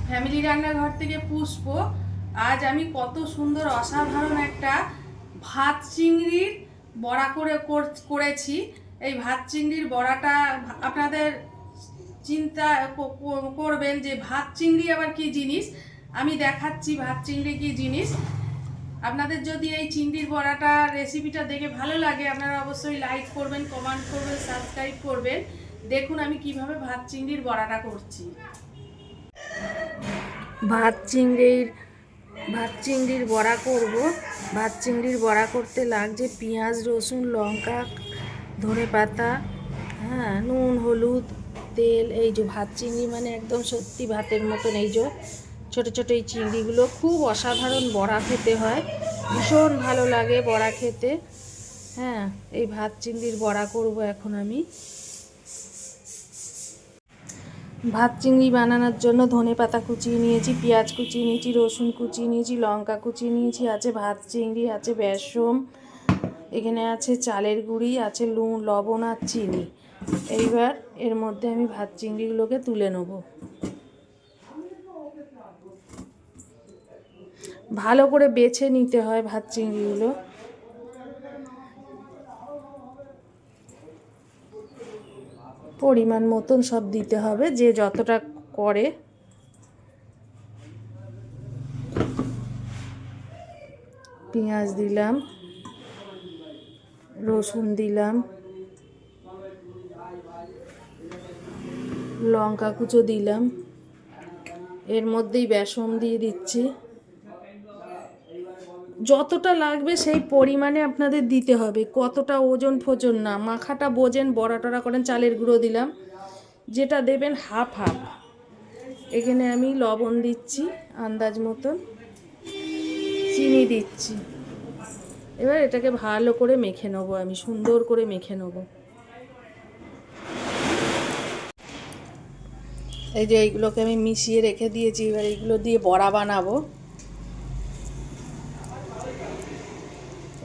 Family রান্নাঘর থেকে পুষ্প। আজ আমি কত সুন্দর অসাধারণ একটা ভাত চিংড়ির বড়া করেছি। এই ভাত চিংড়ির বড়াটা আপনাদের চিন্তা করবেন যে ভাত চিংড়ি আবার কি জিনিস। আমি দেখাচ্ছি ভাত চিংড়ি কি জিনিস। আপনাদের যদি এই চিংড়ির বড়াটা রেসিপিটা দেখে ভালো লাগে, আপনারা অবশ্যই লাইক করবেন, কমেন্ট করবেন, সাবস্ক্রাইব করবেন। দেখুন আমি কিভাবে ভাত চিংড়ির বড়াটা করছি। ভাত চিংড়ির বড়া করব। ভাত চিংড়ির বড়া করতে লাগছে পেঁয়াজ, রসুন, লঙ্কা, ধনেপাতা, হ্যাঁ, নুন, হলুদ, তেল। এই যে ভাত চিংড়ি মানে একদম সত্যি ভাতের মতন। এই যে ছোটো ছোটো এই চিংড়িগুলো খুব অসাধারণ বড়া খেতে হয়, ভীষণ ভালো লাগে বড়া খেতে। হ্যাঁ, এই ভাত চিংড়ির বড়া করব এখন আমি। ভাত চিংড়ি বানানোর জন্য ধনেপাতা কুচিয়ে নিয়েছি, পেঁয়াজ কুচিয়ে নিয়েছি, রসুন কুচিয়ে নিয়েছি, লঙ্কা কুচিয়ে নিয়েছি, আছে ভাত চিংড়ি, আছে বেসন, এখানে আছে চালের গুঁড়ি, আছে লবণ আর চিনি। এইবার এর মধ্যে আমি ভাত চিংড়িগুলোকে তুলে নেব। ভালো করে বেছে নিতে হয় ভাত চিংড়িগুলো। পরিমাণ মতন সব দিতে হবে, যে যতটা করে। পেঁয়াজ দিলাম, রসুন দিলাম, লঙ্কা কুচো দিলাম, এর মধ্যেই বেসন দিয়ে দিচ্ছি। যতটা লাগবে সেই পরিমাণে আপনাদের দিতে হবে, কতটা ওজন ফোজন না। মাখাটা বোঝেন, বড়া টড়া করেন, চালের গুঁড়ো দিলাম, যেটা দেবেন হাফ হাফ। এখানে আমি লবণ দিচ্ছি আন্দাজ মতন, চিনি দিচ্ছি। এবার এটাকে ভালো করে মেখে নেবো, আমি সুন্দর করে মেখে নেবো। এই যে এইগুলোকে আমি মিশিয়ে রেখে দিয়েছি, এবার এইগুলো দিয়ে বড়া বানাবো।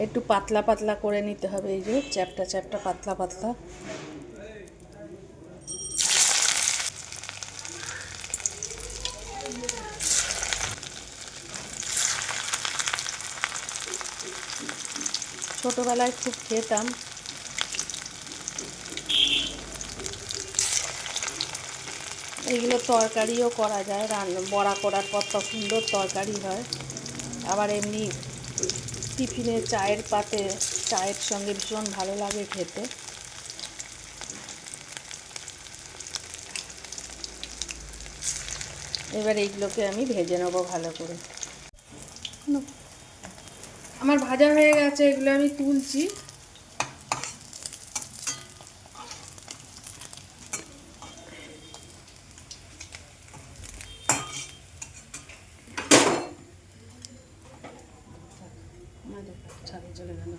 একটু পাতলা পাতলা করে নিতে হবে, এই যে চ্যাপটা চ্যাপটা পাতলা পাতলা। ছোটোবেলায় খুব খেতাম। এইগুলো তরকারিও করা যায়, বড়া করার পর তো সুন্দর তরকারি হয়। আবার এমনি টিফিনে চায়ের পাতে, চায়ের সঙ্গে ভীষণ ভালো লাগে খেতে। এবার এইগুলোকে আমি ভেজে নেবো ভালো করে। আমার ভাজা হয়ে গেছে, এগুলো আমি তুলছি। চলে গেল।